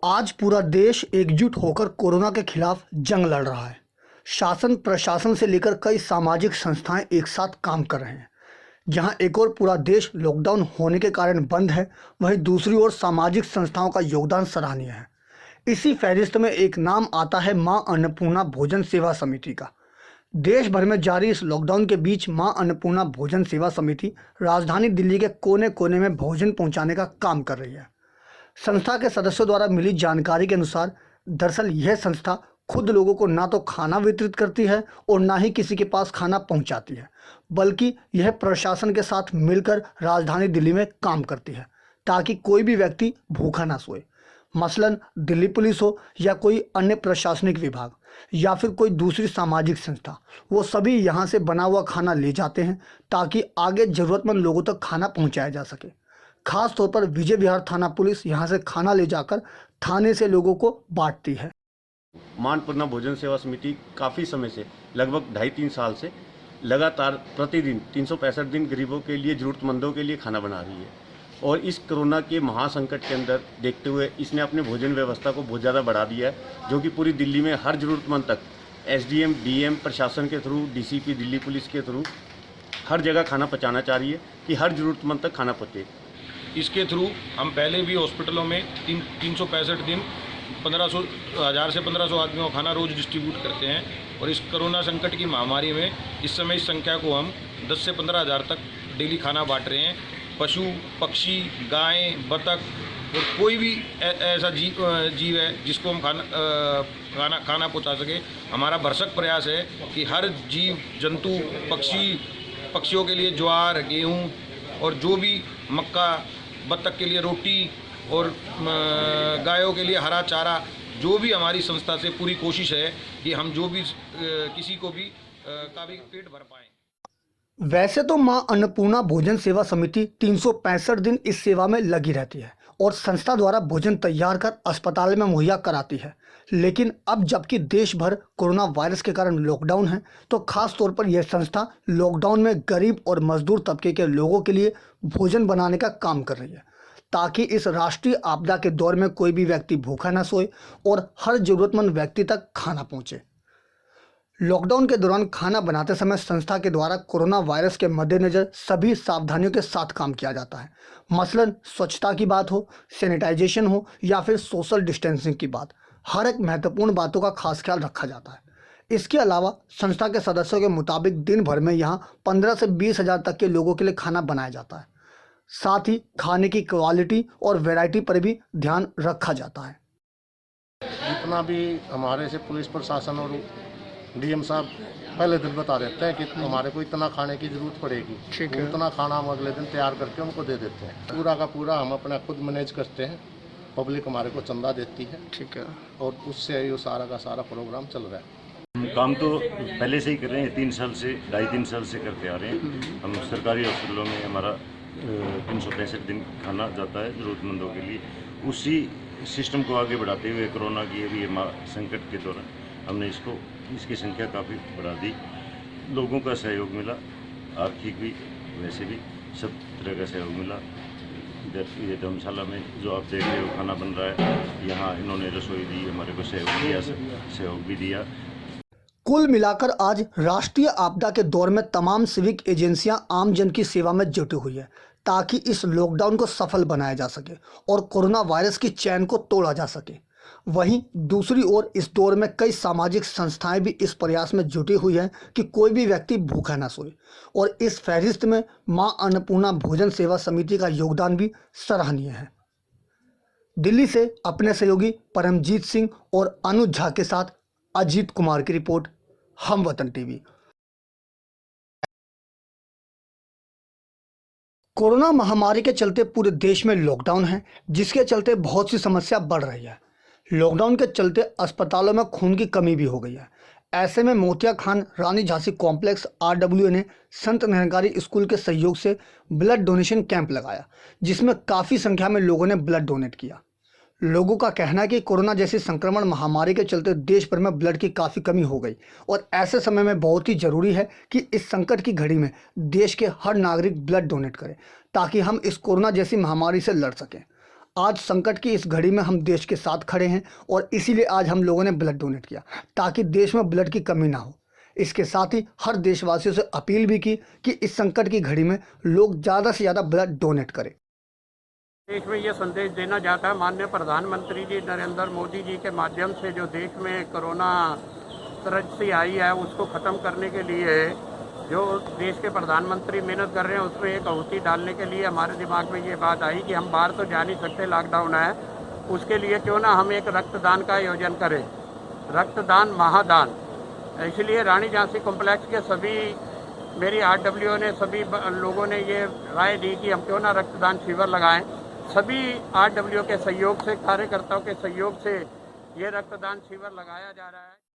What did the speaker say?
आज पूरा देश एकजुट होकर कोरोना के खिलाफ जंग लड़ रहा है। शासन प्रशासन से लेकर कई सामाजिक संस्थाएं एक साथ काम कर रहे हैं। जहां एक ओर पूरा देश लॉकडाउन होने के कारण बंद है, वहीं दूसरी ओर सामाजिक संस्थाओं का योगदान सराहनीय है। इसी फहरिस्त में एक नाम आता है मां अन्नपूर्णा भोजन सेवा समिति का। देश भर में जारी इस लॉकडाउन के बीच मां अन्नपूर्णा भोजन सेवा समिति राजधानी दिल्ली के कोने कोने में भोजन पहुंचाने का काम कर रही है। संस्था के सदस्यों द्वारा मिली जानकारी के अनुसार दरअसल यह संस्था खुद लोगों को ना तो खाना वितरित करती है और ना ही किसी के पास खाना पहुंचाती है, बल्कि यह प्रशासन के साथ मिलकर राजधानी दिल्ली में काम करती है ताकि कोई भी व्यक्ति भूखा ना सोए। मसलन दिल्ली पुलिस हो या कोई अन्य प्रशासनिक विभाग या फिर कोई दूसरी सामाजिक संस्था, वो सभी यहाँ से बना हुआ खाना ले जाते हैं ताकि आगे ज़रूरतमंद लोगों तक खाना पहुँचाया जा सके। खास तौर पर विजय विहार थाना पुलिस यहाँ से खाना ले जाकर थाने से लोगों को बांटती है। मां अन्नपूर्णा भोजन सेवा समिति काफ़ी समय से लगभग 2.5-3 साल से लगातार प्रतिदिन 365 दिन गरीबों के लिए, ज़रूरतमंदों के लिए खाना बना रही है। और इस कोरोना के महासंकट के अंदर देखते हुए इसने अपने भोजन व्यवस्था को बहुत ज़्यादा बढ़ा दिया है, जो कि पूरी दिल्ली में हर ज़रूरतमंद तक एसडीएम, डीएम प्रशासन के थ्रू, डीसीपी दिल्ली पुलिस के थ्रू हर जगह खाना पहुँचाना चाह रही है कि हर ज़रूरतमंद तक खाना पहुँचे। इसके थ्रू हम पहले भी हॉस्पिटलों में 365 दिन 1000 से 1500 आदमियों को खाना रोज़ डिस्ट्रीब्यूट करते हैं। और इस कोरोना संकट की महामारी में इस समय इस संख्या को हम 10 से 15 हज़ार तक डेली खाना बांट रहे हैं। पशु, पक्षी, गाय, बतख और कोई भी ऐसा जीव है जिसको हम खाना पहुंचा सके। हमारा भरसक प्रयास है कि हर जीव जंतु, पक्षियों के लिए ज्वार, गेहूँ और जो भी मक्का, बत्तख के लिए रोटी और गायों के लिए हरा चारा, जो भी हमारी संस्था से पूरी कोशिश है कि हम जो भी किसी को भी का भी पेट भर पाएँ। वैसे तो मां अन्नपूर्णा भोजन सेवा समिति 365 दिन इस सेवा में लगी रहती है और संस्था द्वारा भोजन तैयार कर अस्पताल में मुहैया कराती है। लेकिन अब जबकि देश भर कोरोना वायरस के कारण लॉकडाउन है, तो खास तौर पर यह संस्था लॉकडाउन में गरीब और मजदूर तबके के लोगों के लिए भोजन बनाने का काम कर रही है, ताकि इस राष्ट्रीय आपदा के दौर में कोई भी व्यक्ति भूखा ना सोए और हर जरूरतमंद व्यक्ति तक खाना पहुंचे। लॉकडाउन के दौरान खाना बनाते समय संस्था के द्वारा कोरोना वायरस के मद्देनज़र सभी सावधानियों के साथ काम किया जाता है। मसलन स्वच्छता की बात हो, सैनिटाइजेशन हो या फिर सोशल डिस्टेंसिंग की बात, हर एक महत्वपूर्ण बातों का खास ख्याल रखा जाता है। इसके अलावा संस्था के सदस्यों के मुताबिक दिन भर में यहाँ 15 से 20 हज़ार तक के लोगों के लिए खाना बनाया जाता है। साथ ही खाने की क्वालिटी और वैरायटी पर भी ध्यान रखा जाता है। जितना भी हमारे से पुलिस प्रशासन और डीएम साहब पहले दिन बता देते हैं कि हमारे को इतना खाने की जरूरत पड़ेगी, उतना खाना हम अगले दिन तैयार करके उनको दे देते हैं। पूरा का पूरा हम अपना खुद मैनेज करते हैं, पब्लिक हमारे को चंदा देती है, ठीक है, और उससे ये सारा का सारा प्रोग्राम चल रहा है। काम तो पहले से ही कर रहे हैं, 3 साल से 2.5-3 साल से करते आ रहे हैं। हम सरकारी हॉस्पिटलों में हमारा 365 दिन खाना जाता है ज़रूरतमंदों के लिए। उसी सिस्टम को आगे बढ़ाते हुए कोरोना की अभी संकट के दौरान हमने इसकी संख्या काफ़ी बढ़ा दी। लोगों का सहयोग मिला, आर्थिक भी, वैसे भी सब तरह का सहयोग मिला। इधर ये धर्मशाला में जो आप देख रहे हो खाना बन रहा है, यहाँ इन्होंने रसोई दी, हमारे को सहयोग भी दिया। कुल मिलाकर आज राष्ट्रीय आपदा के दौर में तमाम सिविक एजेंसियां आम जन की सेवा में जुटी हुई है, ताकि इस लॉकडाउन को सफल बनाया जा सके और कोरोना वायरस की चैन को तोड़ा जा सके। वहीं दूसरी ओर इस दौर में कई सामाजिक संस्थाएं भी इस प्रयास में जुटी हुई हैं कि कोई भी व्यक्ति भूखा ना सोए, और इस फहरिस्त में मां अन्नपूर्णा भोजन सेवा समिति का योगदान भी सराहनीय है। दिल्ली से अपने सहयोगी परमजीत सिंह और अनुज झा के साथ अजीत कुमार की रिपोर्ट, हम वतन टीवी। कोरोना महामारी के चलते पूरे देश में लॉकडाउन है, जिसके चलते बहुत सी समस्या बढ़ रही है। लॉकडाउन के चलते अस्पतालों में खून की कमी भी हो गई है। ऐसे में मोतिया खान रानी झांसी कॉम्प्लेक्स RWA ने संत निरंकारी स्कूल के सहयोग से ब्लड डोनेशन कैंप लगाया, जिसमें काफ़ी संख्या में लोगों ने ब्लड डोनेट किया। लोगों का कहना है कि कोरोना जैसी संक्रमण महामारी के चलते देश भर में ब्लड की काफ़ी कमी हो गई और ऐसे समय में बहुत ही ज़रूरी है कि इस संकट की घड़ी में देश के हर नागरिक ब्लड डोनेट करे, ताकि हम इस कोरोना जैसी महामारी से लड़ सकें। आज संकट की इस घड़ी में हम देश के साथ खड़े हैं और इसीलिए आज हम लोगों ने ब्लड डोनेट किया ताकि देश में ब्लड की कमी ना हो। इसके साथ ही हर देशवासियों से अपील भी की कि इस संकट की घड़ी में लोग ज़्यादा से ज़्यादा ब्लड डोनेट करें। देश में ये संदेश देना चाहता है माननीय प्रधानमंत्री जी नरेंद्र मोदी जी के माध्यम से जो देश में कोरोना त्रस्त आई है उसको ख़त्म करने के लिए जो देश के प्रधानमंत्री मेहनत कर रहे हैं उसमें एक आहुति डालने के लिए हमारे दिमाग में ये बात आई कि हम बाहर तो जा नहीं सकते, लॉकडाउन है, उसके लिए क्यों ना हम एक रक्तदान का आयोजन करें, रक्तदान महादान। इसलिए रानी झांसी कॉम्प्लेक्स के सभी मेरी RWO ने सभी लोगों ने ये राय दी कि हम क्यों ना रक्तदान शिविर लगाएं। सभी RWO के सहयोग से, कार्यकर्ताओं के सहयोग से ये रक्तदान शिविर लगाया जा रहा है।